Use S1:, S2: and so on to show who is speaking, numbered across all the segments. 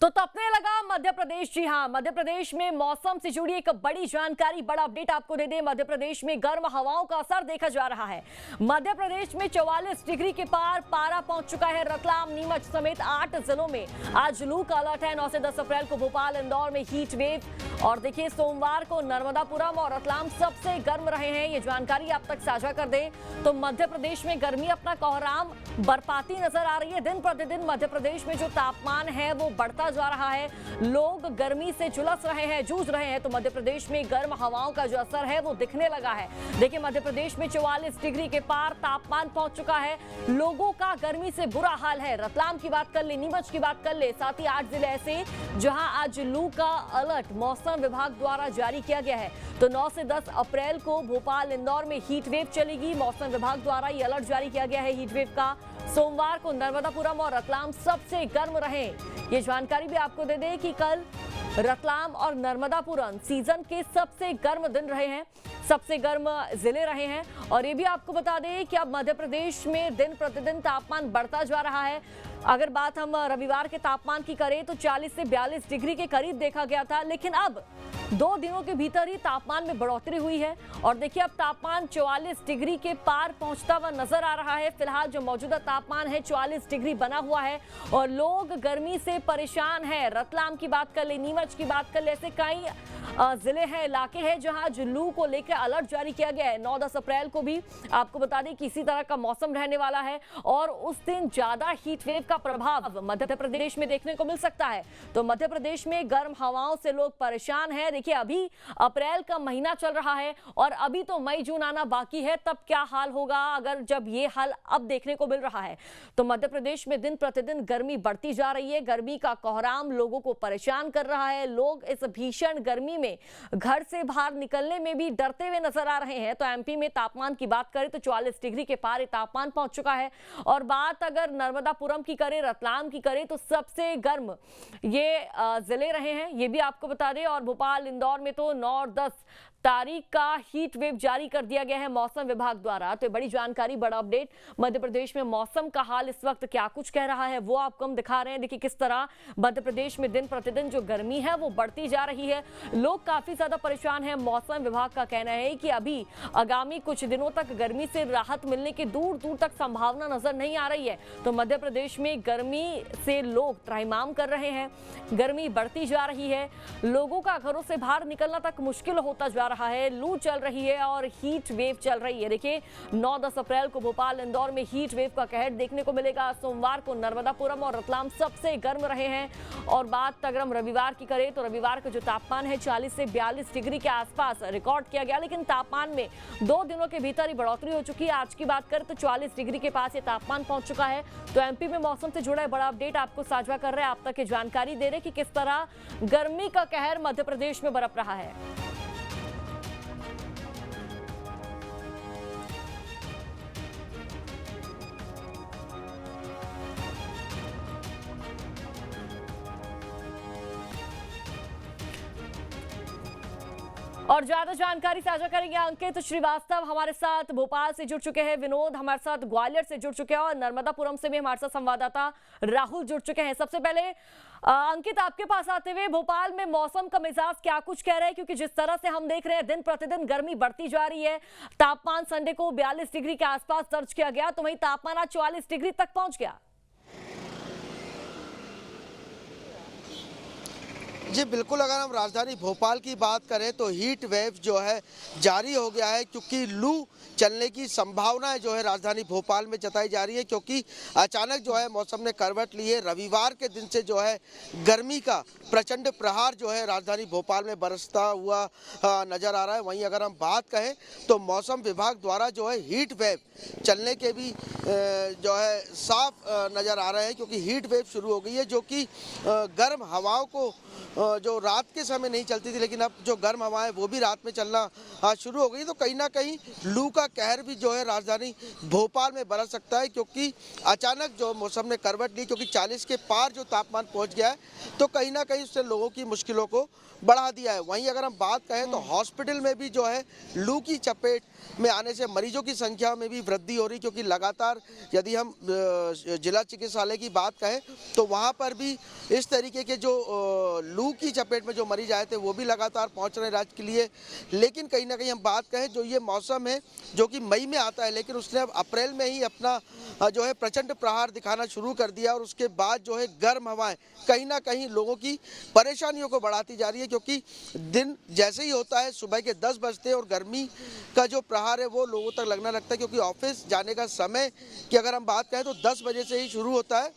S1: तो तपने लगा मध्य प्रदेश। जी हां, मध्य प्रदेश में मौसम से जुड़ी एक बड़ी जानकारी, बड़ा अपडेट आपको दे दें। मध्य प्रदेश में गर्म हवाओं का असर देखा जा रहा है। मध्य प्रदेश में 44 डिग्री के पार पारा पहुंच चुका है। रतलाम, नीमच समेत 8 जिलों में आज लू का अलर्ट है। 9 से 10 अप्रैल को भोपाल, इंदौर में हीट वेव और देखिए सोमवार को नर्मदापुरम और रतलाम सबसे गर्म रहे हैं। ये जानकारी आप तक साझा कर दें तो मध्य प्रदेश में गर्मी अपना कोहराम बरपाती नजर आ रही है। दिन प्रतिदिन मध्य प्रदेश में जो तापमान है वो बढ़ता जा रहा है। लोग गर्मी से झुलस रहे हैं, जूझ रहे हैं। तो मध्य प्रदेश में गर्म हवाओं का जो असर है वो दिखने लगा है। देखिए मध्य प्रदेश में 44 डिग्री के पार तापमान पहुंच चुका है। लोगों का गर्मी से बुरा हाल है। रतलाम की बात कर ले, नीमच की बात कर ले, साथ ही 8 जिले ऐसे जहां आज लू का अलर्ट मौसम विभाग द्वारा जारी किया गया है। तो 9 से 10 अप्रैल को भोपाल, इंदौर में हीट वेव चलेगी। मौसम विभाग द्वारा ये अलर्ट जारी किया गया है हीट वेव का। सोमवार को नर्मदापुरम और रतलाम सबसे गर्म रहे। ये जानकारी भी आपको दे दें कि कल रतलाम और नर्मदापुरम सीजन के सबसे गर्म दिन रहे हैं, सबसे गर्म जिले रहे हैं। और ये भी आपको बता दें कि अब मध्य प्रदेश में दिन प्रतिदिन तापमान बढ़ता जा रहा है। अगर बात हम रविवार के तापमान की करें तो 40 से 42 डिग्री के करीब देखा गया था, लेकिन अब 2 दिनों के भीतर ही तापमान में बढ़ोतरी हुई है। और देखिए अब तापमान 44 डिग्री के पार पहुंचता हुआ नजर आ रहा है। फिलहाल जो मौजूदा तापमान है 44 डिग्री बना हुआ है और लोग गर्मी से परेशान हैं। रतलाम की बात कर ले, नीमच की बात कर ले, ऐसे कई जिले हैं, इलाके हैं जहां लू को लेकर अलर्ट जारी किया गया है। 9-10 अप्रैल को भी आपको बता दें कि इसी तरह का मौसम रहने वाला है और उस दिन ज्यादा हीट वेव का प्रभाव मध्य प्रदेश में देखने को मिल सकता है। तो मध्य प्रदेश में गर्म हवाओं से लोग परेशान हैं। देखिए अभी अप्रैल का महीना चल रहा है और अभी तो मई जून आना बाकी है। तब क्या हाल होगा अगर जब ये हाल अब देखने को मिल रहा है। तो मध्य प्रदेश में दिन प्रतिदिन गर्मी बढ़ती जा रही है। गर्मी का कोहराम लोगों को परेशान कर रहा है। लोग इस भीषण गर्मी में घर से बाहर निकलने में भी डरते हुए नजर आ रहे हैं। तो एमपी में तापमान की बात करें तो 44 डिग्री के पार तापमान पहुंच चुका है। और बात अगर नर्मदापुरम की करें, रतलाम की करें तो सबसे गर्म ये जिले रहे हैं, ये भी आपको बता दें। और भोपाल, इंदौर में तो 9 और 10 तारीख का हीट वेव जारी कर दिया गया है मौसम विभाग द्वारा। तो बड़ी जानकारी, बड़ा अपडेट। मध्य प्रदेश में मौसम का हाल इस वक्त क्या कुछ कह रहा है वो आपको हम दिखा रहे हैं। देखिए किस तरह मध्य प्रदेश में दिन प्रतिदिन जो गर्मी है वो बढ़ती जा रही है। लोग काफी ज्यादा परेशान हैं। मौसम विभाग का कहना है कि अभी आगामी कुछ दिनों तक गर्मी से राहत मिलने की दूर दूर तक संभावना नजर नहीं आ रही है। तो मध्य प्रदेश में गर्मी से लोग त्राहिमाम कर रहे हैं। गर्मी बढ़ती जा रही है। लोगों का घरों से बाहर निकलना तक मुश्किल होता जा रहा है। लू चल रही है और हीट वेव चल रही है। देखिए 9-10 अप्रैल को भोपाल, इंदौर में हीट वेव का कहर देखने को मिलेगा। सोमवार को नर्मदापुरम और रतलाम सबसे गर्म रहे हैं। और बात अगर हम रविवार की करें तो रविवार का जो तापमान है 40 से 42 डिग्री के आसपास रिकॉर्ड किया गया, लेकिन तापमान में 2 दिनों के भीतर ही बढ़ोतरी हो चुकी है। आज की बात करें तो 44 डिग्री के पास ये तापमान पहुंच चुका है। तो एमपी में मौसम से जुड़ा बड़ा अपडेट आपको साझा कर रहे हैं, आप तक ये जानकारी दे रहे कि किस तरह गर्मी का कहर मध्य प्रदेश में बरप रहा है। और ज्यादा जानकारी साझा करेंगे अंकित श्रीवास्तव हमारे साथ भोपाल से जुड़ चुके हैं, विनोद हमारे साथ ग्वालियर से जुड़ चुके हैं और नर्मदापुरम से भी हमारे साथ संवाददाता राहुल जुड़ चुके हैं। सबसे पहले अंकित आपके पास आते हुए, भोपाल में मौसम का मिजाज क्या कुछ कह रहा है, क्योंकि जिस तरह से हम देख रहे हैं दिन प्रतिदिन गर्मी बढ़ती जा रही है। तापमान संडे को 42 डिग्री के आसपास दर्ज किया गया, तो वहीं तापमान आज 44 डिग्री तक पहुंच गया।
S2: जी बिल्कुल, अगर हम राजधानी भोपाल की बात करें तो हीट वेव जो है जारी हो गया है, क्योंकि लू चलने की संभावनाएं जो है राजधानी भोपाल में जताई जा रही है। क्योंकि अचानक जो है मौसम ने करवट ली है। रविवार के दिन से जो है गर्मी का प्रचंड प्रहार जो है राजधानी भोपाल में बरसता हुआ नज़र आ रहा है। वहीं अगर हम बात कहें तो मौसम विभाग द्वारा जो है हीट वेव चलने के भी जो है साफ नज़र आ रहे हैं, क्योंकि हीट वेव शुरू हो गई है जो कि गर्म हवाओं को जो रात के समय नहीं चलती थी, लेकिन अब जो गर्म हवाएं वो भी रात में चलना शुरू हो गई। तो कहीं ना कहीं लू का कहर भी जो है राजधानी भोपाल में बरस सकता है, क्योंकि अचानक जो मौसम ने करवट ली, क्योंकि 40 के पार जो तापमान पहुंच गया है, तो कहीं ना कहीं उससे लोगों की मुश्किलों को बढ़ा दिया है। वहीं अगर हम बात करें तो हॉस्पिटल में भी जो है लू की चपेट में आने से मरीजों की संख्या में भी वृद्धि हो रही, क्योंकि लगातार यदि हम जिला चिकित्सालय की बात कहें तो वहां पर भी इस तरीके के जो लू की चपेट में जो मरीज आए थे वो भी लगातार पहुंच रहे हैं इलाज के लिए। लेकिन कहीं ना कहीं हम बात कहें, जो ये मौसम है जो कि मई में आता है, लेकिन उसने अब अप्रैल में ही अपना जो है प्रचंड प्रहार दिखाना शुरू कर दिया, और उसके बाद जो है गर्म हवाएं कहीं ना कहीं लोगों की परेशानियों को बढ़ाती जा रही है। क्योंकि दिन जैसे ही होता है सुबह के 10 बजते हैं और गर्मी का जो प्रहार है वो लोगों तक लगना लगता है, क्योंकि ऑफिस जाने का समय की अगर हम बात करें तो 10 बजे से ही शुरू होता है।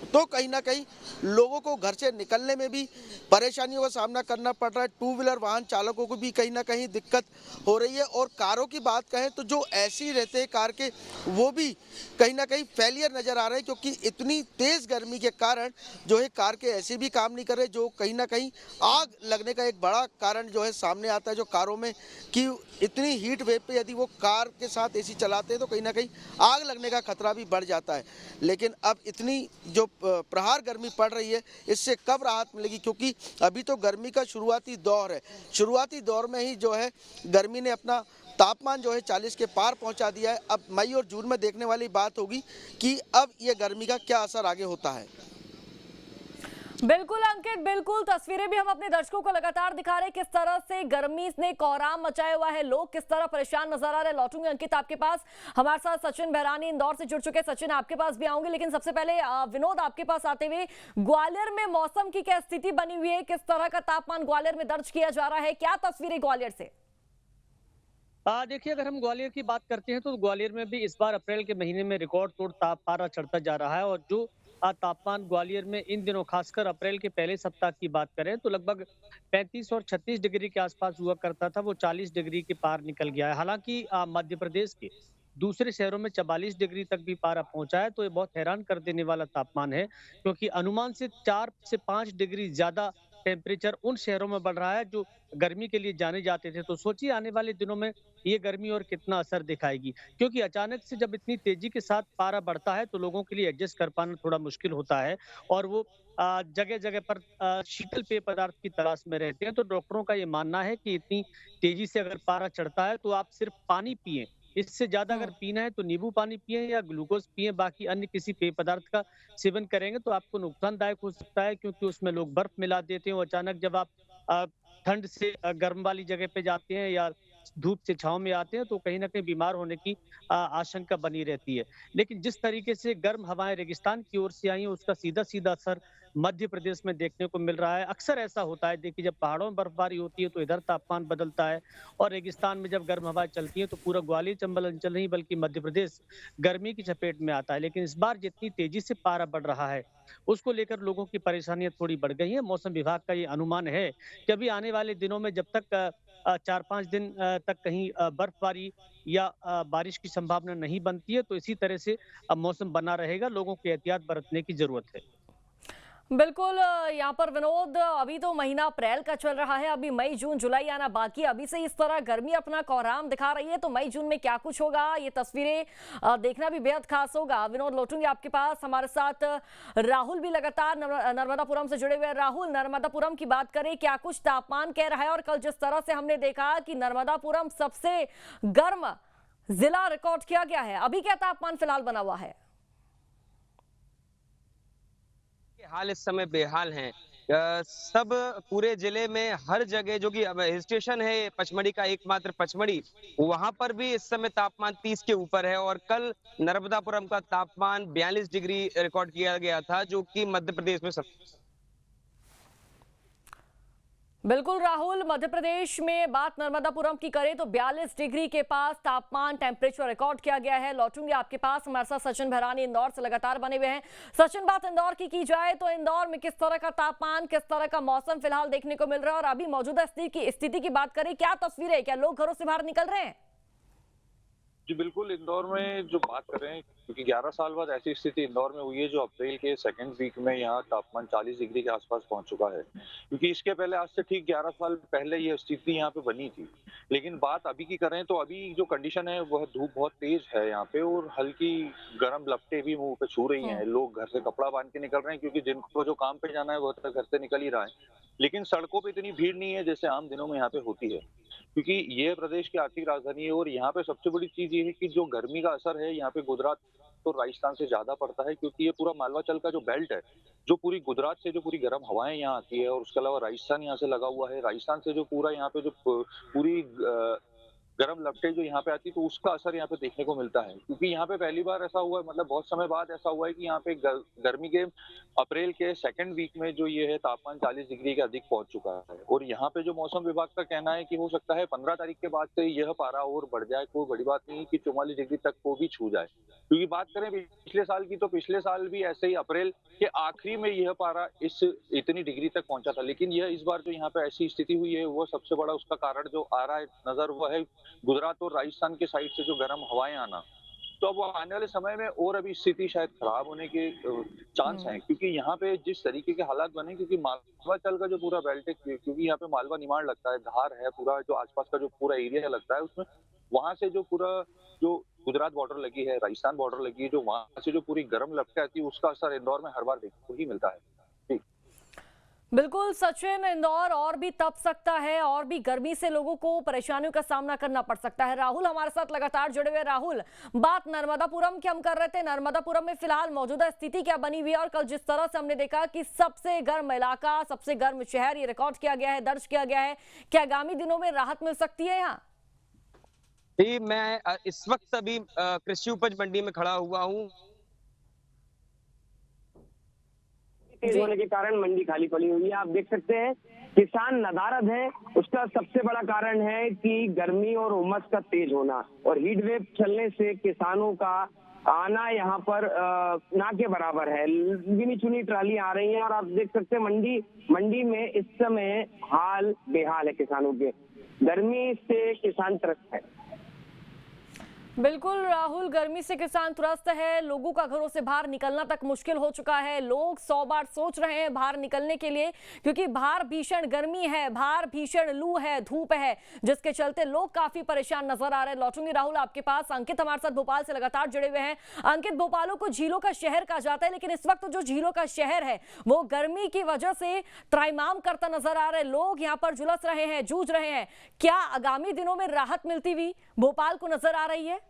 S2: तो कहीं ना कहीं लोगों को घर से निकलने में भी परेशानियों का सामना करना पड़ रहा है। टू व्हीलर वाहन चालकों को भी कहीं ना कहीं दिक्कत हो रही है, और कारों की बात कहें तो जो एसी रहते हैं कार के वो भी कहीं ना कहीं फेलियर नज़र आ रहे हैं, क्योंकि इतनी तेज़ गर्मी के कारण जो है कार के एसी भी काम नहीं कर रहे, जो कहीं ना कहीं आग लगने का एक बड़ा कारण जो है सामने आता है जो कारों में, कि इतनी हीट वेव पे यदि वो कार के साथ एसी चलाते हैं तो कहीं ना कहीं आग लगने का खतरा भी बढ़ जाता है। लेकिन अब इतनी जो प्रहार गर्मी पड़ रही है, इससे कब राहत मिलेगी, क्योंकि अभी तो गर्मी का शुरुआती दौर है। शुरुआती दौर में ही जो है गर्मी ने अपना तापमान जो है 40 के पार पहुंचा दिया है। अब मई और जून में देखने वाली बात होगी कि अब ये गर्मी का क्या असर आगे होता है।
S1: बिल्कुल अंकित, बिल्कुल तस्वीरें भी हम अपने दर्शकों को लगातार दिखा रहे हैं किस तरह से गर्मी ने कोहराम मचाया हुआ है, लोग किस तरह परेशान नजर आ रहे हैं। लौटूंगे अंकित आपके पास, हमारे साथ सचिन बहरानी इंदौर से जुड़ चुके हैं। सचिन आपके पास भी आऊंगे, लेकिन सबसे पहले विनोद आपके पास आते हुए, ग्वालियर में मौसम की क्या स्थिति बनी हुई है, किस तरह का तापमान ग्वालियर में दर्ज किया जा रहा है, क्या तस्वीरें ग्वालियर से?
S3: देखिए, अगर हम ग्वालियर की बात करते हैं तो ग्वालियर में भी इस बार अप्रैल के महीने में रिकॉर्ड तोड़ पारा चढ़ता जा रहा है। और जो तापमान ग्वालियर में इन दिनों खासकर अप्रैल के पहले सप्ताह की बात करें तो लगभग 35 और 36 डिग्री के आसपास हुआ करता था, वो 40 डिग्री के पार निकल गया है। हालांकि मध्य प्रदेश के दूसरे शहरों में 44 डिग्री तक भी पारा पहुंचा है, तो ये बहुत हैरान कर देने वाला तापमान है, क्योंकि अनुमान से 4 से 5 डिग्री ज्यादा टेम्परेचर उन शहरों में बढ़ रहा है जो गर्मी के लिए जाने जाते थे। तो सोचिए आने वाले दिनों में ये गर्मी और कितना असर दिखाएगी, क्योंकि अचानक से जब इतनी तेजी के साथ पारा बढ़ता है तो लोगों के लिए एडजस्ट कर पाना थोड़ा मुश्किल होता है, और वो जगह जगह पर शीतल पेय पदार्थ की तलाश में रहते हैं। तो डॉक्टरों का ये मानना है कि इतनी तेजी से अगर पारा चढ़ता है तो आप सिर्फ पानी पिएं, इससे ज्यादा अगर पीना है तो नींबू पानी पिए या ग्लूकोज पिए, बाकी अन्य किसी पेय पदार्थ का सेवन करेंगे तो आपको नुकसानदायक हो सकता है, क्योंकि उसमें लोग बर्फ मिला देते हैं। अचानक जब आप अ, ठंड से गर्म वाली जगह पे जाते हैं या धूप से छांव में आते हैं तो कहीं ना कहीं बीमार होने की आशंका बनी रहती है। लेकिन जिस तरीके से गर्म हवाएं रेगिस्तान की ओर से आई हैं, उसका सीधा सीधा असर मध्य प्रदेश में देखने को मिल रहा है। अक्सर ऐसा होता है, देखिए जब पहाड़ों में बर्फबारी होती है तो इधर तापमान बदलता है, और रेगिस्तान में जब गर्म हवाएं चलती हैं तो पूरा ग्वालियर चंबल अंचल नहीं बल्कि मध्य प्रदेश गर्मी की चपेट में आता है। लेकिन इस बार जितनी तेजी से पारा बढ़ रहा है उसको लेकर लोगों की परेशानियां थोड़ी बढ़ गई हैं। मौसम विभाग का ये अनुमान है कि अभी आने वाले दिनों में जब तक 4-5 दिन तक कहीं बर्फबारी या बारिश की संभावना नहीं बनती है तो इसी तरह से मौसम बना रहेगा। लोगों को एहतियात बरतने की जरूरत है।
S1: बिल्कुल यहाँ पर विनोद, अभी तो महीना अप्रैल का चल रहा है, अभी मई जून जुलाई आना बाकी। अभी से इस तरह गर्मी अपना कोहराम दिखा रही है, तो मई जून में क्या कुछ होगा, ये तस्वीरें देखना भी बेहद खास होगा। विनोद, लौटूंगे आपके पास, हमारे साथ राहुल भी लगातार नर्मदापुरम से जुड़े हुए हैं। राहुल, नर्मदापुरम की बात करें, क्या कुछ तापमान कह रहा है, और कल जिस तरह से हमने देखा कि नर्मदापुरम सबसे गर्म जिला रिकॉर्ड किया गया है, अभी क्या तापमान फिलहाल बना हुआ है?
S4: हाल इस समय बेहाल हैं। सब पूरे जिले में हर जगह, जो कि हिल स्टेशन है पचमढ़ी का, एकमात्र पचमढ़ी, वहां पर भी इस समय तापमान 30 के ऊपर है। और कल नर्मदापुरम का तापमान 42 डिग्री रिकॉर्ड किया गया था, जो कि मध्य प्रदेश में
S1: बिल्कुल राहुल, मध्य प्रदेश में बात नर्मदापुरम की करें तो 42 डिग्री के पास तापमान टेम्परेचर रिकॉर्ड किया गया है। लौटूंगे आपके पास, हमारे साथ सचिन बहरानी इंदौर से लगातार बने हुए हैं। सचिन, बात इंदौर की जाए तो इंदौर में किस तरह का तापमान, किस तरह का मौसम फिलहाल देखने को मिल रहा है, और अभी मौजूदा स्थिति की बात करें, क्या तस्वीर है, क्या लोग घरों से बाहर निकल रहे हैं?
S5: जी बिल्कुल, इंदौर में जो बात कर रहे हैं, क्योंकि 11 साल बाद ऐसी स्थिति इंदौर में हुई है जो अप्रैल के सेकंड वीक में यहाँ तापमान 40 डिग्री के आसपास पहुँच चुका है। क्योंकि इसके पहले आज से ठीक 11 साल पहले ये स्थिति यहाँ पे बनी थी। लेकिन बात अभी की करें तो अभी जो कंडीशन है वह धूप बहुत तेज़ है यहाँ पे और हल्की गरम लपटें भी मुँह पे छू रही हैं। लोग घर से कपड़ा बाँध के निकल रहे हैं क्योंकि जिनको जो काम पे जाना है वो तो घर से निकल ही रहा है। लेकिन सड़कों पे इतनी भीड़ नहीं है जैसे आम दिनों में यहाँ पे होती है। क्योंकि ये प्रदेश की आर्थिक राजधानी है और यहाँ पे सबसे बड़ी चीज़ ये है कि जो गर्मी का असर है यहाँ पे गुजरात और राजस्थान से ज़्यादा पड़ता है, क्योंकि ये पूरा मालवांचल का जो बेल्ट है, जो पूरी गुजरात से जो पूरी गर्म हवाएं यहाँ आती है और उसके अलावा राजस्थान यहाँ से लगा हुआ है। राजस्थान से जो पूरा यहाँ पे जो पूरी गर्म लपटें जो यहाँ पे आती है तो उसका असर यहाँ पे देखने को मिलता है। क्योंकि यहाँ पे पहली बार ऐसा हुआ है, मतलब बहुत समय बाद ऐसा हुआ है कि यहाँ पे गर्मी के अप्रैल के सेकंड वीक में जो ये है तापमान 40 डिग्री के अधिक पहुंच चुका है। और यहाँ पे जो मौसम विभाग का कहना है कि हो सकता है 15 तारीख के बाद से यह पारा और बढ़ जाए। कोई बड़ी बात नहीं कि 44 डिग्री तक को भी छू जाए। क्योंकि बात करें पिछले साल की तो पिछले साल भी ऐसे ही अप्रैल के आखिरी में यह पारा इतनी डिग्री तक पहुंचा था। लेकिन यह इस बार जो यहाँ पे ऐसी स्थिति हुई है वो सबसे बड़ा उसका कारण जो आ रहा है नजर वो है गुजरात और राजस्थान के साइड से जो गर्म हवाएं आना। तो अब आने वाले समय में और अभी स्थिति शायद खराब होने के चांस हैं, क्योंकि यहाँ पे जिस तरीके के हालात बने, क्योंकि मालवांचल का जो पूरा बेल्ट है, क्योंकि यहाँ पे मालवा निमाड़ लगता है, धार है, पूरा जो आसपास का जो पूरा एरिया लगता है उसमें वहां से जो पूरा जो गुजरात बॉर्डर लगी है, राजस्थान बॉर्डर लगी है, जो वहां से जो पूरी गर्म लपटें आती है उसका असर इंदौर में हर बार देखने को ही मिलता है।
S1: बिल्कुल सचिन, इंदौर और भी तप सकता है और भी गर्मी से लोगों को परेशानियों का सामना करना पड़ सकता है। राहुल हमारे साथ लगातार जुड़े हुए। राहुल, बात नर्मदापुरम की हम कर रहे थे। नर्मदापुरम में फिलहाल मौजूदा स्थिति क्या बनी हुई है और कल जिस तरह से हमने देखा कि सबसे गर्म इलाका, सबसे गर्म शहर ये रिकॉर्ड किया गया है, दर्ज किया गया है, क्या आगामी दिनों में राहत मिल सकती है यहाँ?
S4: जी, मैं इस वक्त अभी कृषि उपज मंडी में खड़ा हुआ हूँ।
S6: तेज होने के कारण मंडी खाली पड़ी हुई है। आप देख सकते हैं किसान नदारद है। उसका सबसे बड़ा कारण है कि गर्मी और उमस का तेज होना और हीट वेव चलने से किसानों का आना यहाँ पर ना के बराबर है। गिनी चुनी ट्राली आ रही है और आप देख सकते हैं मंडी में इस समय हाल बेहाल है किसानों के। गर्मी से किसान त्रस्त है।
S1: बिल्कुल राहुल, गर्मी से किसान त्रस्त है, लोगों का घरों से बाहर निकलना तक मुश्किल हो चुका है। लोग 100 बार सोच रहे हैं बाहर निकलने के लिए, क्योंकि बाहर भीषण गर्मी है, बाहर भीषण लू है, धूप है, जिसके चलते लोग काफी परेशान नजर आ रहे हैं। लौटूंगी राहुल आपके पास। अंकित हमारे साथ भोपाल से लगातार जुड़े हुए हैं। अंकित, भोपाल को झीलों का शहर कहा जाता है, लेकिन इस वक्त जो झीलों का शहर है वो गर्मी की वजह से त्राहिमाम करता नजर आ रहा है। लोग यहाँ पर झुलस रहे हैं, जूझ रहे हैं। क्या आगामी दिनों में राहत मिलती हुई भोपाल को नजर आ रही है?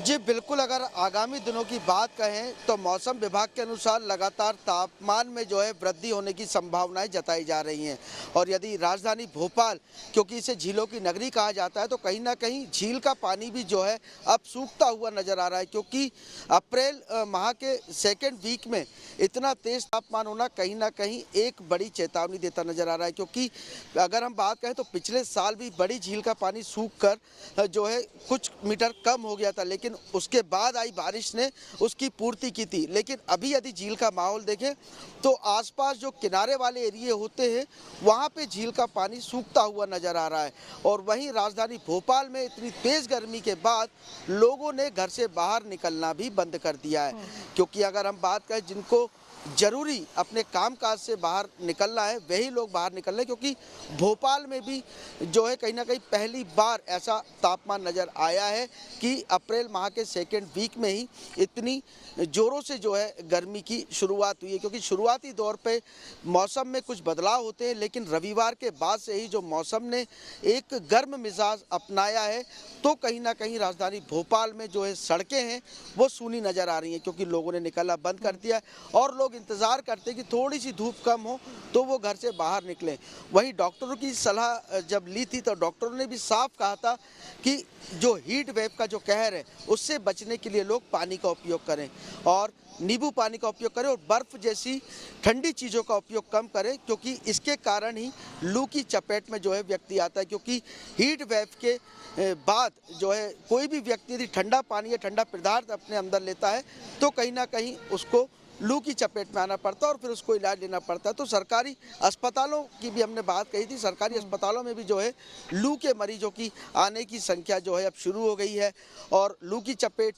S2: जी बिल्कुल, अगर आगामी दिनों की बात कहें तो मौसम विभाग के अनुसार लगातार तापमान में जो है वृद्धि होने की संभावनाएं जताई जा रही हैं। और यदि राजधानी भोपाल, क्योंकि इसे झीलों की नगरी कहा जाता है, तो कहीं ना कहीं झील का पानी भी जो है अब सूखता हुआ नजर आ रहा है। क्योंकि अप्रैल माह के सेकेंड वीक में इतना तेज तापमान होना कहीं ना कहीं एक बड़ी चेतावनी देता नजर आ रहा है। क्योंकि अगर हम बात करें तो पिछले साल भी बड़ी झील का पानी सूख कर जो है कुछ मीटर कम हो गया था, लेकिन उसके बाद आई बारिश ने उसकी पूर्ति की थी। लेकिन अभी यदि झील का माहौल देखें तो आसपास जो किनारे वाले एरिए होते हैं वहां पे झील का पानी सूखता हुआ नजर आ रहा है। और वहीं राजधानी भोपाल में इतनी तेज गर्मी के बाद लोगों ने घर से बाहर निकलना भी बंद कर दिया है। क्योंकि अगर हम बात करें जिनको जरूरी अपने कामकाज से बाहर निकलना है वही लोग बाहर निकल रहे हैं, क्योंकि भोपाल में भी जो है कहीं ना कहीं पहली बार ऐसा तापमान नज़र आया है कि अप्रैल माह के सेकेंड वीक में ही इतनी ज़ोरों से जो है गर्मी की शुरुआत हुई है। क्योंकि शुरुआती दौर पे मौसम में कुछ बदलाव होते हैं, लेकिन रविवार के बाद से ही जो मौसम ने एक गर्म मिजाज अपनाया है, तो कहीं ना कहीं राजधानी भोपाल में जो है सड़कें हैं वो सूनी नज़र आ रही हैं। क्योंकि लोगों ने निकलना बंद कर दिया है और लोग इंतज़ार करते हैं कि थोड़ी सी धूप कम हो तो वो घर से बाहर निकलें। वहीं डॉक्टरों की सलाह जब ली थी तो डॉक्टरों ने भी साफ कहा था कि जो हीट वेव का जो कहर है उससे बचने के लिए लोग पानी का उपयोग करें और नींबू पानी का उपयोग करें और बर्फ़ जैसी ठंडी चीज़ों का उपयोग कम करें, क्योंकि इसके कारण ही लू की चपेट में जो है व्यक्ति आता है। क्योंकि हीट वेव के बाद जो है कोई भी व्यक्ति यदि ठंडा पानी या ठंडा पदार्थ अपने अंदर लेता है तो कहीं ना कहीं उसको लू की चपेट में आना पड़ता है और फिर उसको इलाज लेना पड़ता है। तो सरकारी अस्पतालों की भी हमने बात कही थी, सरकारी अस्पतालों में भी जो है लू के मरीजों की आने की संख्या जो है अब शुरू हो गई है और लू की चपेट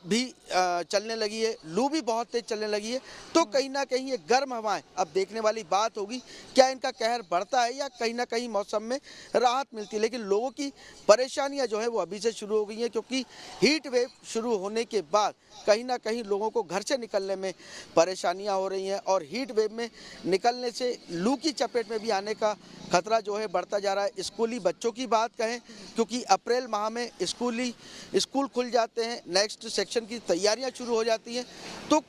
S2: भी चलने लगी है, लू भी बहुत तेज चलने लगी है। तो कहीं ना कहीं ये गर्म हवाएं अब देखने वाली बात होगी, क्या इनका कहर बढ़ता है या कहीं ना कहीं मौसम में राहत मिलती है। लेकिन लोगों की परेशानियां जो है वो अभी से शुरू हो गई हैं, क्योंकि हीट वेव शुरू होने के बाद कहीं ना कहीं लोगों को घर से निकलने में परेशानियां हो रही हैं और हीट वेव में निकलने से लू की चपेट में भी आने का खतरा जो है बढ़ता जा रहा है। स्कूली बच्चों की बात कहें, क्योंकि अप्रैल माह में स्कूल खुल जाते हैं, नेक्स्ट सेक्शन की तैयारियां शुरू हो जाती हैं। तो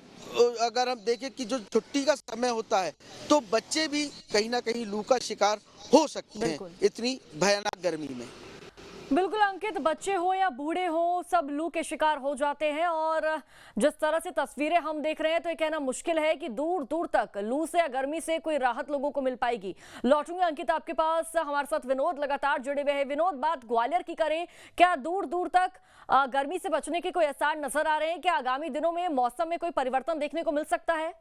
S2: अगर हम देखें कि जो छुट्टी का समय होता है तो बच्चे भी कहीं ना कहीं लू का शिकार हो सकते हैं इतनी भयानक गर्मी में।
S1: बिल्कुल अंकित, बच्चे हो या बूढ़े हो सब लू के शिकार हो जाते हैं और जिस तरह से तस्वीरें हम देख रहे हैं तो ये कहना मुश्किल है कि दूर दूर तक लू से या गर्मी से कोई राहत लोगों को मिल पाएगी। लौटूंगे अंकित आपके पास, हमारे साथ विनोद लगातार जुड़े हुए हैं। विनोद, बात ग्वालियर की करें, क्या दूर दूर तक गर्मी से बचने के कोई आसार नजर आ रहे हैं? क्या आगामी दिनों में मौसम में कोई परिवर्तन देखने को मिल सकता है?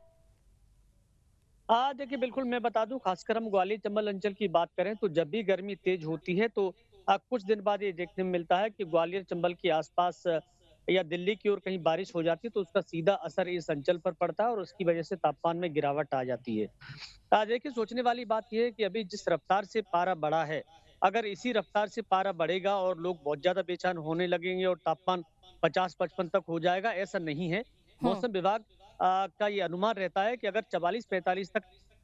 S3: देखिए बिल्कुल मैं बता दूं, खासकर हम ग्वालियर चंबल अंचल की बात करें तो जब भी गर्मी तेज होती है तो कुछ दिन बाद ये देखने में मिलता है कि ग्वालियर चंबल के आसपास या दिल्ली की ओर कहीं बारिश हो जाती है तो उसका सीधा असर इस अंचल पर पड़ता है और उसकी वजह से तापमान में गिरावट आ जाती है। देखिए सोचने वाली बात यह है कि अभी जिस रफ्तार से पारा बढ़ा है, अगर इसी रफ्तार से पारा बढ़ेगा और लोग बहुत ज्यादा बेचैन होने लगेंगे और तापमान 50-55 तक हो जाएगा, ऐसा नहीं है। मौसम विभाग का ये अनुमान रहता है कि अगर 44-45 तक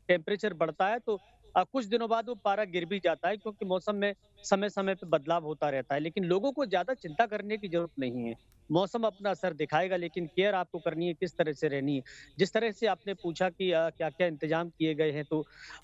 S3: टेम्परेचर बढ़ता है तो कुछ दिनों बाद वो पारा गिर भी जाता है, क्योंकि मौसम में समय समय पे बदलाव होता रहता है। लेकिन लोगों को ज्यादा चिंता करने की जरूरत नहीं है। मौसम अपना असर दिखाएगा, लेकिन केयर आपको करनी है, किस तरह से रहनी है। जिस तरह से आपने पूछा कि क्या क्या इंतजाम किए गए हैं, तो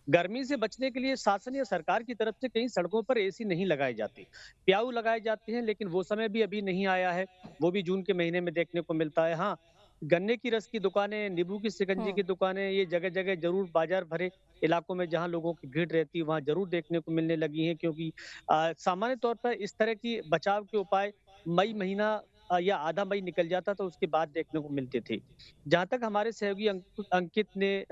S3: गर्मी से बचने के लिए शासन या सरकार की तरफ से कहीं सड़कों पर एसी नहीं लगाए जाते, प्याऊ लगाए जाते हैं, लेकिन वो समय भी अभी नहीं आया है। वो भी जून के महीने में देखने को मिलता है। हाँ, गन्ने की रस की दुकानें, नींबू की शिकंजी की दुकानें, ये जगह जगह जरूर बाजार भरे इलाकों में जहां लोगों की भीड़ रहती है वहां जरूर देखने को मिलने लगी है, क्योंकि सामान्य तौर पर इस तरह की बचाव के उपाय मई महीना या आधा मई निकल जाता तो उसके बाद देखने को मिलते थे। जहां तक हमारे सहयोगी अंकित ने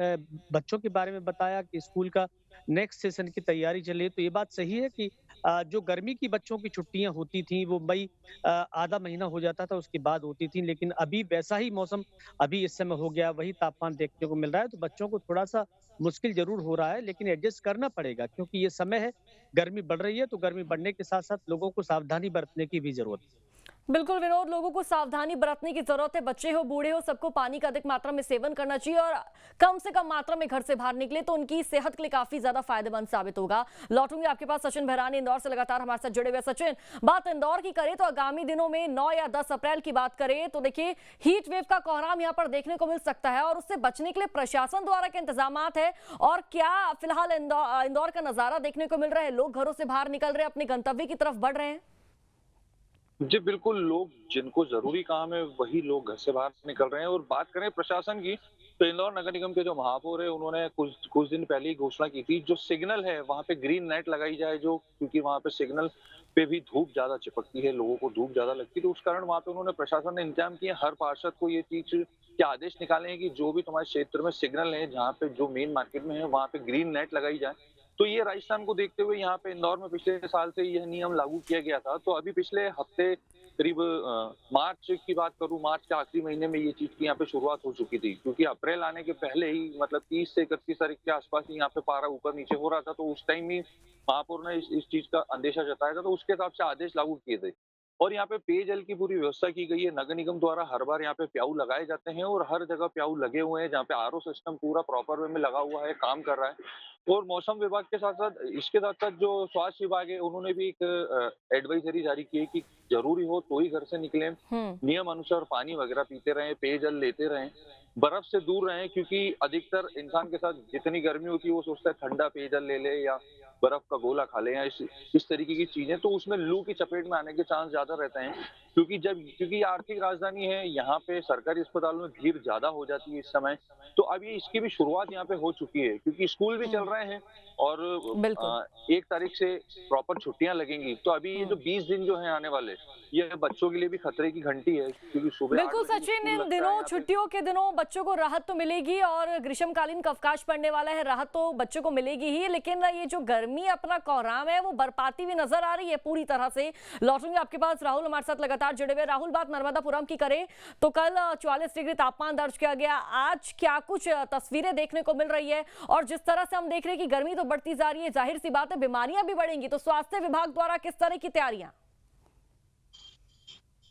S3: बच्चों के बारे में बताया कि स्कूल का नेक्स्ट सेशन की तैयारी चल रही है, तो ये बात सही है कि जो गर्मी की बच्चों की छुट्टियां होती थी वो मई आधा महीना हो जाता था उसके बाद होती थी, लेकिन अभी वैसा ही मौसम अभी इस समय हो गया, वही तापमान देखने को मिल रहा है। तो बच्चों को थोड़ा सा मुश्किल जरूर हो रहा है, लेकिन एडजस्ट करना पड़ेगा, क्योंकि ये समय है, गर्मी बढ़ रही है, तो गर्मी बढ़ने के साथ साथ लोगों को सावधानी बरतने की भी जरूरत है।
S1: बिल्कुल विनोद, लोगों को सावधानी बरतने की जरूरत है। बच्चे हो बूढ़े हो सबको पानी का अधिक मात्रा में सेवन करना चाहिए और कम से कम मात्रा में घर से बाहर निकले तो उनकी सेहत के लिए काफी ज्यादा फायदेमंद साबित होगा। लौटूंगी आपके पास, सचिन भरानी इंदौर से लगातार हमारे साथ जुड़े हुए। सचिन, बात इंदौर की करें तो आगामी दिनों में 9 या 10 अप्रैल की बात करें तो देखिए हीट वेव का कोहराम यहाँ पर देखने को मिल सकता है और उससे बचने के लिए प्रशासन द्वारा के इंतजाम है और क्या फिलहाल इंदौर का नजारा देखने को मिल रहा है? लोग घरों से बाहर निकल रहे हैं, अपने गंतव्य की तरफ बढ़ रहे हैं।
S5: जी बिल्कुल, लोग जिनको जरूरी काम है वही लोग घर से बाहर निकल रहे हैं। और बात करें प्रशासन की तो इंदौर नगर निगम के जो महापौर है उन्होंने कुछ दिन पहले ही घोषणा की थी, जो सिग्नल है वहां पे ग्रीन नेट लगाई जाए, जो क्योंकि वहां पे सिग्नल पे भी धूप ज्यादा चिपकती है, लोगों को धूप ज्यादा लगती है, तो उस कारण वहां पे उन्होंने प्रशासन ने इंतजाम किए। हर पार्षद को ये चीज के आदेश निकाले हैं कि जो भी तुम्हारे क्षेत्र में सिग्नल है, जहाँ पे जो मेन मार्केट में है वहां पे ग्रीन नेट लगाई जाए। तो ये राजस्थान को देखते हुए यहाँ पे इंदौर में पिछले साल से यह नियम लागू किया गया था। तो अभी पिछले हफ्ते करीब मार्च की बात करूं, मार्च के आखिरी महीने में ये चीज की यहाँ पे शुरुआत हो चुकी थी, क्योंकि अप्रैल आने के पहले ही मतलब 30 से 31 तारीख के आसपास ही यहाँ पे पारा ऊपर नीचे हो रहा था। तो उस टाइम ही महापौर ने इस चीज का अंदेशा जताया था, तो उसके हिसाब से आदेश लागू किए थे। और यहाँ पे पेयजल की पूरी व्यवस्था की गई है। नगर निगम द्वारा हर बार यहाँ पे प्याऊ लगाए जाते हैं और हर जगह प्याऊ लगे हुए हैं, जहाँ पे आरओ सिस्टम पूरा प्रॉपर वे में लगा हुआ है, काम कर रहा है। और मौसम विभाग के साथ साथ इसके साथ साथ जो स्वास्थ्य विभाग है उन्होंने भी एक एडवाइजरी जारी की है कि जरूरी हो तो ही घर से निकलें, नियम अनुसार पानी वगैरह पीते रहें, पेयजल लेते रहें, बर्फ से दूर रहें, क्योंकि अधिकतर इंसान के साथ जितनी गर्मी होती है वो सोचता है ठंडा पेयजल ले ले या बर्फ का गोला खा लें या इस तरीके की चीजें, तो उसमें लू की चपेट में आने के चांस ज्यादा रहते हैं। क्योंकि ये आर्थिक राजधानी है, यहाँ पे सरकारी अस्पतालों में भीड़ ज्यादा हो जाती है इस समय। तो अब ये इसकी भी शुरुआत यहाँ पे हो चुकी है, क्योंकि स्कूल भी चल रहे हैं और
S1: बिल्कुल।
S5: 1 तारीख से प्रॉपर छुट्टियां लगेंगी। तो अभी ये जो 20 दिन जो है आने वाले, ये बच्चों के लिए भी खतरे की घंटी है, क्योंकि सुबह 8
S1: बिल्कुल
S5: बजे
S1: सचिन,
S5: स्कूल
S1: इन
S5: लगता है
S1: दिनों
S5: यहाँ पे।
S1: छुट्टियों के दिनों बच्चों को राहत तो मिलेगी और ग्रीष्मकालीन अवकाश पड़ने वाला है, राहत तो बच्चों को मिलेगी ही, लेकिन ये जो गर्मी अपना कोहराम है वो बरपाती भी नजर आ रही है पूरी तरह से। लौटूंगे आपके पास, राहुल हमारे साथ लगातार जुड़े हुए। राहुल, बात नर्मदापुरम की करें तो कल 44 डिग्री तापमान दर्ज किया गया, आज क्या कुछ तस्वीरें देखने को मिल रही है? और जिस तरह से हम देख रहे हैं कि गर्मी तो बढ़ती जा रही है, जाहिर सी बात है बीमारियां भी बढ़ेंगी, तो स्वास्थ्य विभाग द्वारा किस तरह की तैयारियां?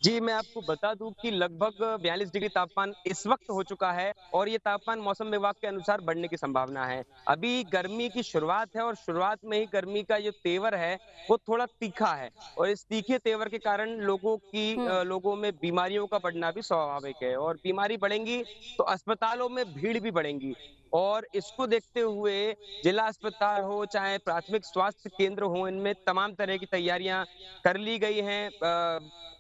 S4: जी, मैं आपको बता दूं कि लगभग 42 डिग्री तापमान इस वक्त हो चुका है और ये तापमान मौसम विभाग के अनुसार बढ़ने की संभावना है। अभी गर्मी की शुरुआत है और शुरुआत में ही गर्मी का जो तेवर है वो थोड़ा तीखा है और इस तीखे तेवर के कारण लोगों में बीमारियों का बढ़ना भी स्वाभाविक है और बीमारी बढ़ेंगी तो अस्पतालों में भीड़ भी बढ़ेंगी। और इसको देखते हुए जिला अस्पताल हो चाहे प्राथमिक स्वास्थ्य केंद्र हो, इनमें तमाम तरह की तैयारियां कर ली गई हैं।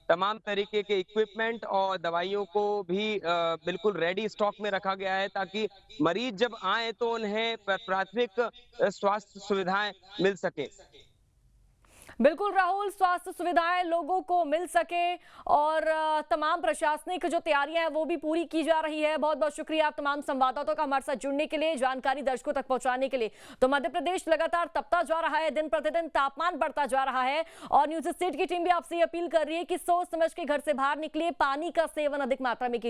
S4: तमाम तरीके के इक्विपमेंट और दवाइयों को भी बिल्कुल रेडी स्टॉक में रखा गया है ताकि मरीज जब आए तो उन्हें प्राथमिक स्वास्थ्य सुविधाएं मिल सके।
S1: बिल्कुल राहुल, स्वास्थ्य सुविधाएं लोगों को मिल सके और तमाम प्रशासनिक जो तैयारियां हैं वो भी पूरी की जा रही है। बहुत बहुत शुक्रिया आप तमाम संवाददाताओं का हमारे साथ जुड़ने के लिए, जानकारी दर्शकों तक पहुंचाने के लिए। तो मध्य प्रदेश लगातार तपता जा रहा है, दिन प्रतिदिन तापमान बढ़ता जा रहा है और न्यूज स्टेट की टीम भी आपसे अपील कर रही है कि सोच समझ के घर से बाहर निकलिए, पानी का सेवन अधिक मात्रा में कीजिए।